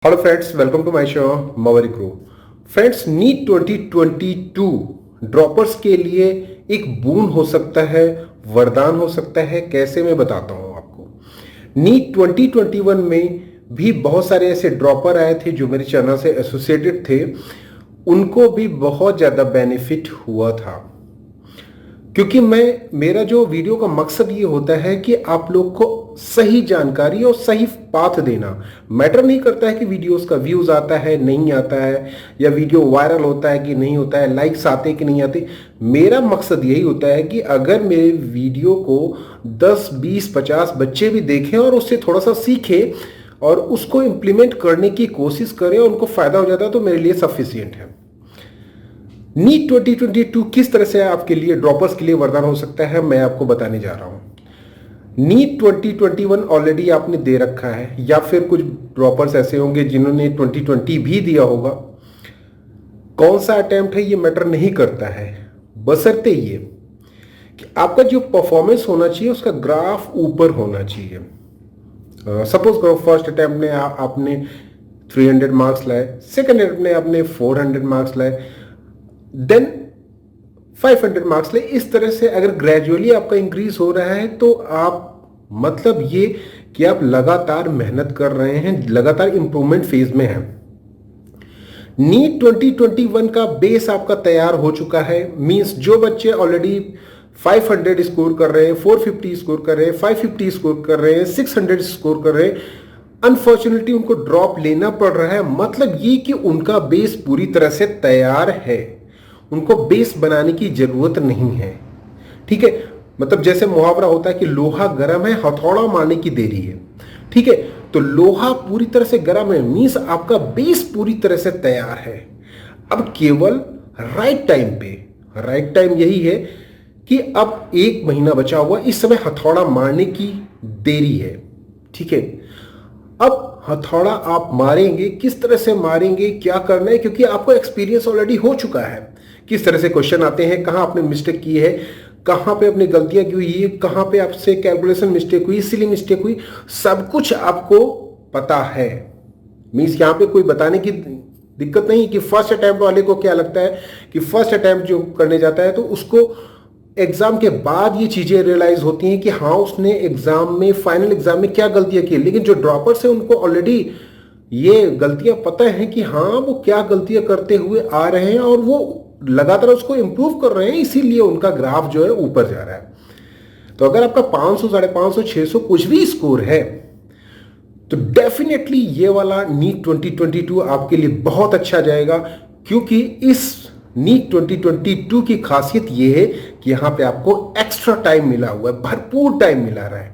Hello friends, welcome to my show maverick grow. Friends, NEET 2022 droppers के लिए एक बून हो सकता है, वरदान हो सकता है। कैसे, मैं बताता हूं आपको। नीट 2021 में भी बहुत सारे ऐसे ड्रॉपर आए थे जो मेरे चैनल से एसोसिएटेड थे, उनको भी बहुत ज़्यादा बेनिफिट हुआ था। क्योंकि मेरा जो वीडियो का मकसद ये होता है कि आप लोग को सही जानकारी और सही पाथ देना। मैटर नहीं करता है कि वीडियोस का व्यूज आता है नहीं आता है, या वीडियो वायरल होता है कि नहीं होता है, लाइक्स आते कि नहीं आते। मेरा मकसद यही होता है कि अगर मेरे वीडियो को 10 20 50 बच्चे भी देखें और उससे थोड़ा सा सीखें और उसको इम्प्लीमेंट करने की कोशिश करें और उनको फायदा हो जाता है, तो मेरे लिए सफिशियंट है। नीट 2022 किस तरह से आपके लिए, ड्रॉपर्स के लिए वरदान हो सकता है, मैं आपको बताने जा रहा हूं। नीट 2021 ऑलरेडी आपने दे रखा है, या फिर कुछ ड्रॉपर्स ऐसे होंगे जिन्होंने 2020 भी दिया होगा। कौन सा अटेम्प्ट है ये मैटर नहीं करता है, बशर्ते ये कि आपका जो परफॉर्मेंस होना चाहिए उसका ग्राफ ऊपर होना चाहिए। सपोज करो फर्स्ट अटेम्प्ट में आपने 300 मार्क्स लाए, सेकेंड अटेम्प्ट में आपने 400 मार्क्स लाए, देन 500 मार्क्स ले। इस तरह से अगर ग्रेजुअली आपका इंक्रीज हो रहा है तो आप, मतलब ये कि आप लगातार मेहनत कर रहे हैं, लगातार इंप्रूवमेंट फेज में हैं। नीट 2021 का बेस आपका तैयार हो चुका है। मींस जो बच्चे ऑलरेडी 500 स्कोर कर रहे हैं, 450 स्कोर कर रहे हैं, 550 स्कोर कर रहे हैं, 600 स्कोर कर रहे हैं, अनफॉर्चुनेटली उनको ड्रॉप लेना पड़ रहा है। मतलब ये कि उनका बेस पूरी तरह से तैयार है, उनको बेस बनाने की जरूरत नहीं है। ठीक है, मतलब जैसे मुहावरा होता है कि लोहा गर्म है, हथौड़ा मारने की देरी है। ठीक है, तो लोहा पूरी तरह से गर्म है, मींस आपका बेस पूरी तरह से तैयार है। अब केवल राइट टाइम पे, राइट टाइम यही है कि अब 1 महीना बचा हुआ, इस समय हथौड़ा मारने की देरी है। ठीक है, अब हथौड़ा आप मारेंगे, किस तरह से मारेंगे, क्या करना है, क्योंकि आपको एक्सपीरियंस ऑलरेडी हो चुका है किस तरह से क्वेश्चन आते हैं, कहां आपने मिस्टेक की है, कहां पे अपनी गलतियां की हुई है, कहां पे आपसे कैलकुलेशन मिस्टेक हुई, सिली मिस्टेक हुई, सब कुछ आपको पता है। मींस यहां पे कोई बताने की दिक्कत नहीं कि फर्स्ट अटेम्प्ट वाले को क्या लगता है कि फर्स्ट अटेम्प्ट जो करने जाता है तो उसको एग्जाम के बाद ये चीजें रियलाइज होती हैं कि हाँ उसने एग्जाम में, फाइनल एग्जाम में क्या गलतियां की। लेकिन जो ड्रॉपर्स हैं उनको ऑलरेडी ये गलतियां पता है कि हाँ वो क्या गलतियां करते हुए आ रहे हैं और वो लगातार उसको इंप्रूव कर रहे हैं, इसीलिए उनका ग्राफ जो है ऊपर जा रहा है। तो अगर आपका 500, 550, 600 कुछ भी स्कोर है तो डेफिनेटली ये वाला नीट 2022 आपके लिए बहुत अच्छा जाएगा। क्योंकि इस नीट 2022 की खासियत ये है कि यहां पे आपको एक्स्ट्रा टाइम मिला हुआ है, भरपूर टाइम मिला रहा है,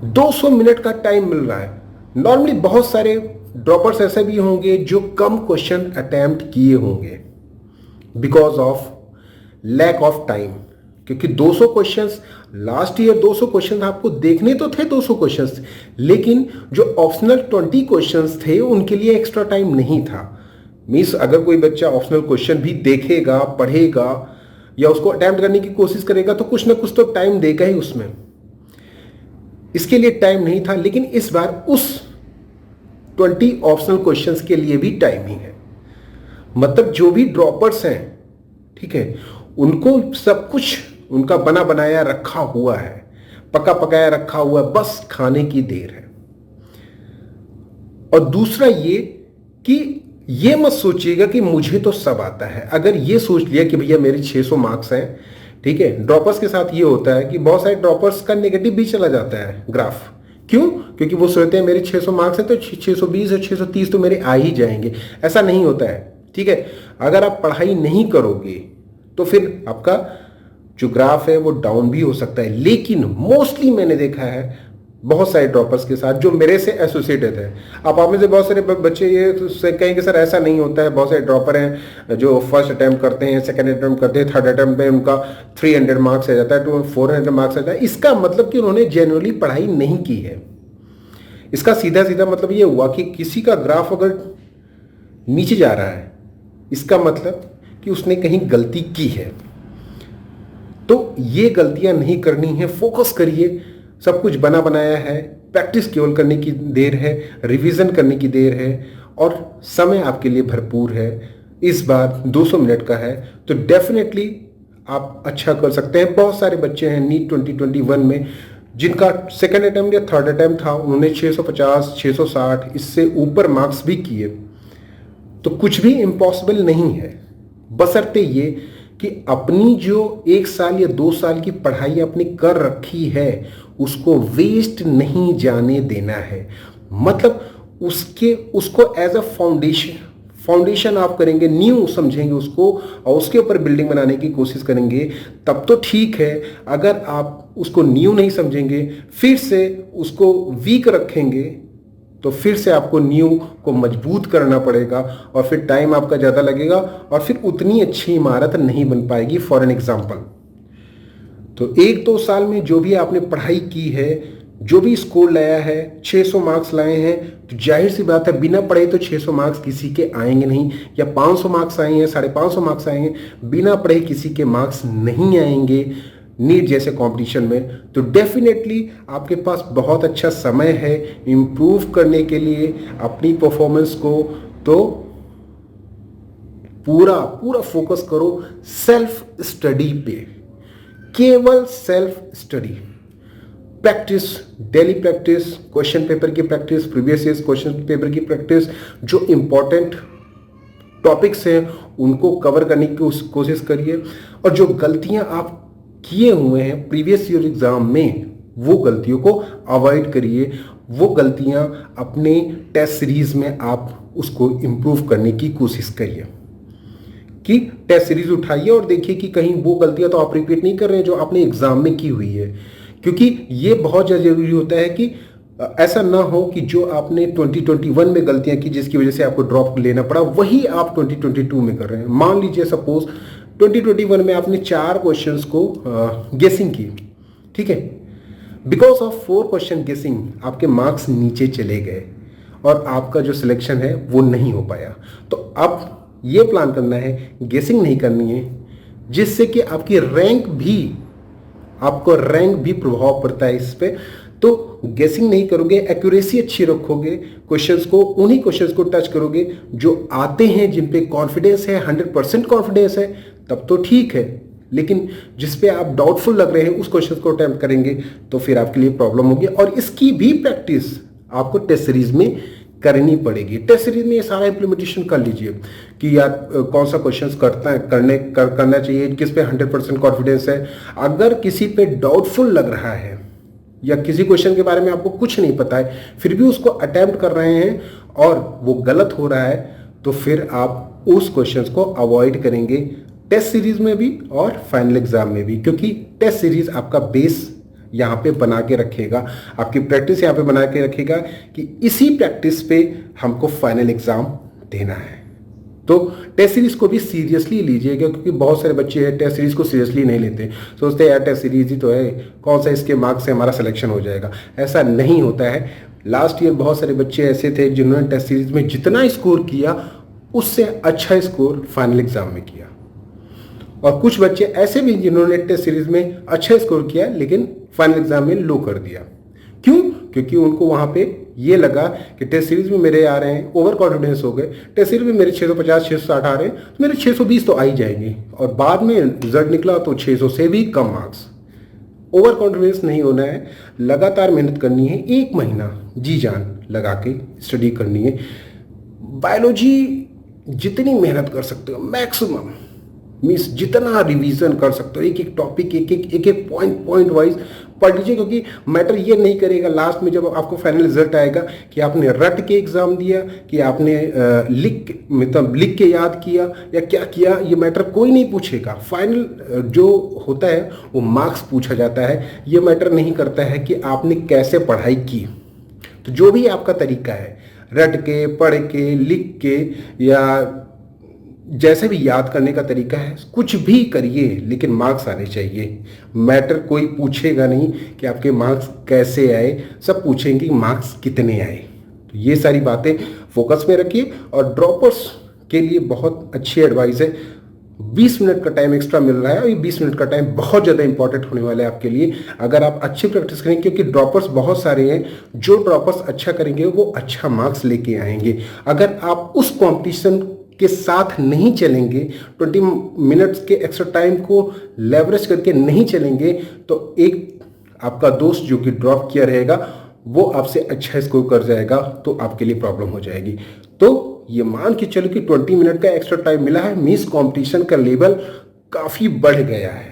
200 मिनट का टाइम मिल रहा है। नॉर्मली बहुत सारे ड्रॉपर्स ऐसे भी होंगे जो कम क्वेश्चन अटेम्प्ट किए होंगे because of lack of time. क्योंकि 200 क्वेश्चंस, लास्ट ईयर 200 क्वेश्चंस आपको देखने तो थे 200 क्वेश्चंस, लेकिन जो ऑप्शनल 20 क्वेश्चंस थे उनके लिए एक्स्ट्रा टाइम नहीं था। मीन्स अगर कोई बच्चा ऑप्शनल क्वेश्चन भी देखेगा, पढ़ेगा या उसको अटेम्प्ट करने की कोशिश करेगा तो कुछ ना कुछ तो टाइम देगा ही उसमें। इसके लिए टाइम नहीं था, लेकिन इस बार उस 20 ऑप्शनल क्वेश्चंस के लिए भी टाइम ही है। मतलब जो भी ड्रॉपर्स हैं, ठीक है, उनको सब कुछ उनका बना बनाया रखा हुआ है, पका पकाया रखा हुआ है, बस खाने की देर है। और दूसरा ये कि ये मत सोचिएगा कि मुझे तो सब आता है। अगर ये सोच लिया कि भैया मेरे 600 मार्क्स हैं, ठीक है, ड्रॉपर्स के साथ ये होता है कि बहुत सारे ड्रॉपर्स का नेगेटिव भी चला जाता है ग्राफ। क्यों? क्योंकि वो सोचते हैं मेरे 600 मार्क्स हैं तो 620 और 630 तो मेरे आ ही जाएंगे। ऐसा नहीं होता है। ठीक है, अगर आप पढ़ाई नहीं करोगे तो फिर आपका जो ग्राफ है वो डाउन भी हो सकता है। लेकिन मोस्टली मैंने देखा है बहुत सारे ड्रॉपर्स के साथ जो मेरे से एसोसिएटेड है। आप में से बहुत सारे बच्चे ये कहेंगे सर ऐसा नहीं होता है, बहुत सारे ड्रॉपर हैं जो फर्स्ट अटेम्प्ट करते हैं, सेकंड अटेम्प्ट करते हैं, थर्ड अटेम्प्ट में उनका 300 मार्क्स आ जाता है, तो 400 मार्क्स आ जाता है। इसका मतलब कि उन्होंने जेन्युइनली पढ़ाई नहीं की है। इसका सीधा सीधा मतलब ये हुआ कि किसी का ग्राफ अगर नीचे जा रहा है, इसका मतलब कि उसने कहीं गलती की है। तो ये गलतियां नहीं करनी है, फोकस करिए। सब कुछ बना बनाया है, प्रैक्टिस केवल करने की देर है, रिवीजन करने की देर है और समय आपके लिए भरपूर है। इस बार 200 मिनट का है तो डेफिनेटली आप अच्छा कर सकते हैं। बहुत सारे बच्चे हैं नीट 2021 में जिनका सेकेंड अटेम्प्ट या थर्ड अटेम्प्ट था, उन्होंने 650, 660 इससे ऊपर मार्क्स भी किए। तो कुछ भी इम्पॉसिबल नहीं है, बशर्ते ये कि अपनी जो 1 साल या 2 साल की पढ़ाई अपनी कर रखी है उसको वेस्ट नहीं जाने देना है। मतलब उसको एज अ फाउंडेशन आप करेंगे, नींव समझेंगे उसको और उसके ऊपर बिल्डिंग बनाने की कोशिश करेंगे तब तो ठीक है। अगर आप उसको नींव नहीं समझेंगे, फिर से उसको वीक रखेंगे तो फिर से आपको नींव को मजबूत करना पड़ेगा और फिर टाइम आपका ज़्यादा लगेगा और फिर उतनी अच्छी इमारत नहीं बन पाएगी। फॉर एन एग्जाम्पल, तो 1-2 साल में जो भी आपने पढ़ाई की है, जो भी स्कोर लाया है, 600 मार्क्स लाए हैं, तो जाहिर सी बात है बिना पढ़े तो 600 मार्क्स किसी के आएंगे नहीं, या 500 मार्क्स आए हैं, 550 मार्क्स आए हैं, बिना पढ़े किसी के मार्क्स नहीं आएंगे नीट जैसे कंपटीशन में। तो डेफिनेटली आपके पास बहुत अच्छा समय है इम्प्रूव करने के लिए अपनी परफॉर्मेंस को। तो पूरा फोकस करो सेल्फ स्टडी पे, केवल self study, practice, daily practice, question paper की practice, previous year question paper की प्रैक्टिस, जो इंपॉर्टेंट टॉपिक्स हैं उनको कवर करने की कोशिश करिए और जो गलतियां आप किए हुए हैं प्रीवियस ईयर एग्जाम में वो गलतियों को अवॉइड करिए। वो गलतियां अपने टेस्ट सीरीज में आप उसको इम्प्रूव करने की कोशिश करिए कि टेस्ट सीरीज उठाइए और देखिए कि कहीं वो गलतियां तो आप रिपीट नहीं कर रहे हैं जो आपने एग्जाम में की हुई है, क्योंकि ये बहुत ज़्यादा जरूरी होता है कि ऐसा ना हो कि जो आपने 2021 में गलतियां की जिसकी वजह से आपको ड्रॉप लेना पड़ा वही आप 2022 में कर रहे हैं। मान लीजिए सपोज 2021 में आपने 4 क्वेश्चंस को गेसिंग की, ठीक है, बिकॉज ऑफ 4 क्वेश्चन गेसिंग आपके मार्क्स नीचे चले गए और आपका जो सिलेक्शन है वो नहीं हो पाया। तो अब ये प्लान करना है, गेसिंग नहीं करनी है, जिससे कि आपकी रैंक भी प्रभाव पड़ता है इस पे। तो गेसिंग नहीं करोगे, एक्यूरेसी अच्छी रखोगे, क्वेश्चंस को, उन्हीं क्वेश्चंस को टच करोगे जो आते हैं, जिन पे कॉन्फिडेंस है, 100% कॉन्फिडेंस है, तब तो ठीक है। लेकिन जिस पे आप डाउटफुल लग रहे हैं उस क्वेश्चन को अटेम्प्ट करेंगे तो फिर आपके लिए प्रॉब्लम होगी। और इसकी भी प्रैक्टिस आपको टेस्ट सीरीज में करनी पड़ेगी। टेस्ट सीरीज में ये सारा इंप्लीमेंटेशन कर लीजिए कि यार कौन सा क्वेश्चंस करना चाहिए, किस पे 100% कॉन्फिडेंस है। अगर किसी पे डाउटफुल लग रहा है या किसी क्वेश्चन के बारे में आपको कुछ नहीं पता है फिर भी उसको अटेम्प्ट कर रहे हैं और वो गलत हो रहा है, तो फिर आप उस क्वेश्चंस को अवॉइड करेंगे टेस्ट सीरीज में भी और फाइनल एग्जाम में भी, क्योंकि टेस्ट सीरीज आपका बेस यहाँ पे बना के रखेगा, आपकी प्रैक्टिस यहाँ पे बना के रखेगा कि इसी प्रैक्टिस पे हमको फाइनल एग्जाम देना है। तो टेस्ट सीरीज को भी सीरियसली लीजिएगा, क्योंकि बहुत सारे बच्चे हैं टेस्ट सीरीज को सीरियसली नहीं लेते, सोचते हैं यार टेस्ट सीरीज ही तो है, कौन सा इसके मार्क्स से हमारा सिलेक्शन हो जाएगा। ऐसा नहीं होता है। लास्ट ईयर बहुत सारे बच्चे ऐसे थे जिन्होंने टेस्ट सीरीज में जितना स्कोर किया उससे अच्छा स्कोर फाइनल एग्जाम में किया, और कुछ बच्चे ऐसे भी जिन्होंने टेस्ट सीरीज में अच्छा स्कोर किया लेकिन फाइनल एग्जाम में लो कर दिया। क्यों? क्योंकि उनको वहां पे ये लगा कि टेस्ट सीरीज में मेरे आ रहे हैं, ओवर कॉन्फिडेंस हो गए, टेस्ट सीरीज में मेरे 650 660 आ रहे हैं तो मेरे 620 तो आ ही जाएंगे, और बाद में रिजल्ट निकला तो 600 से भी कम मार्क्स। ओवर कॉन्फिडेंस नहीं होना है, लगातार मेहनत करनी है, 1 महीना जी जान लगा के स्टडी करनी है। बायोलॉजी जितनी मेहनत कर सकते हो मैक्सिमम, मीन्स जितना रिवीजन कर सकते हो, एक एक टॉपिक एक एक पॉइंट वाइज पढ़ लीजिए, क्योंकि मैटर ये नहीं करेगा लास्ट में जब आपको फाइनल रिजल्ट आएगा कि आपने रट के एग्जाम दिया कि आपने लिख के याद किया या क्या किया, ये मैटर कोई नहीं पूछेगा। फाइनल जो होता है वो मार्क्स पूछा जाता है, ये मैटर नहीं करता है कि आपने कैसे पढ़ाई की। तो जो भी आपका तरीका है, रट के, पढ़ के, लिख के या जैसे भी याद करने का तरीका है, कुछ भी करिए लेकिन मार्क्स आने चाहिए। मैटर कोई पूछेगा नहीं कि आपके मार्क्स कैसे आए, सब पूछेंगे कि मार्क्स कितने आए। तो ये सारी बातें फोकस में रखिए। और ड्रॉपर्स के लिए बहुत अच्छी एडवाइस है, 20 मिनट का टाइम एक्स्ट्रा मिल रहा है और ये 20 मिनट का टाइम बहुत ज़्यादा इंपॉर्टेंट होने वाला है आपके लिए अगर आप अच्छी प्रैक्टिस करेंगे, क्योंकि ड्रॉपर्स बहुत सारे हैं। जो ड्रॉपर्स अच्छा करेंगे वो अच्छा मार्क्स लेके आएंगे। अगर आप उस कॉम्पिटिशन के साथ नहीं चलेंगे, 20 मिनट्स के एक्स्ट्रा टाइम को लेवरेज करके नहीं चलेंगे, तो एक आपका दोस्त जो कि ड्रॉप किया रहेगा वो आपसे अच्छा स्कोर कर जाएगा, तो आपके लिए प्रॉब्लम हो जाएगी। तो ये मान के चलो कि 20 मिनट का एक्स्ट्रा टाइम मिला है, मींस कंपटीशन का लेवल काफ़ी बढ़ गया है।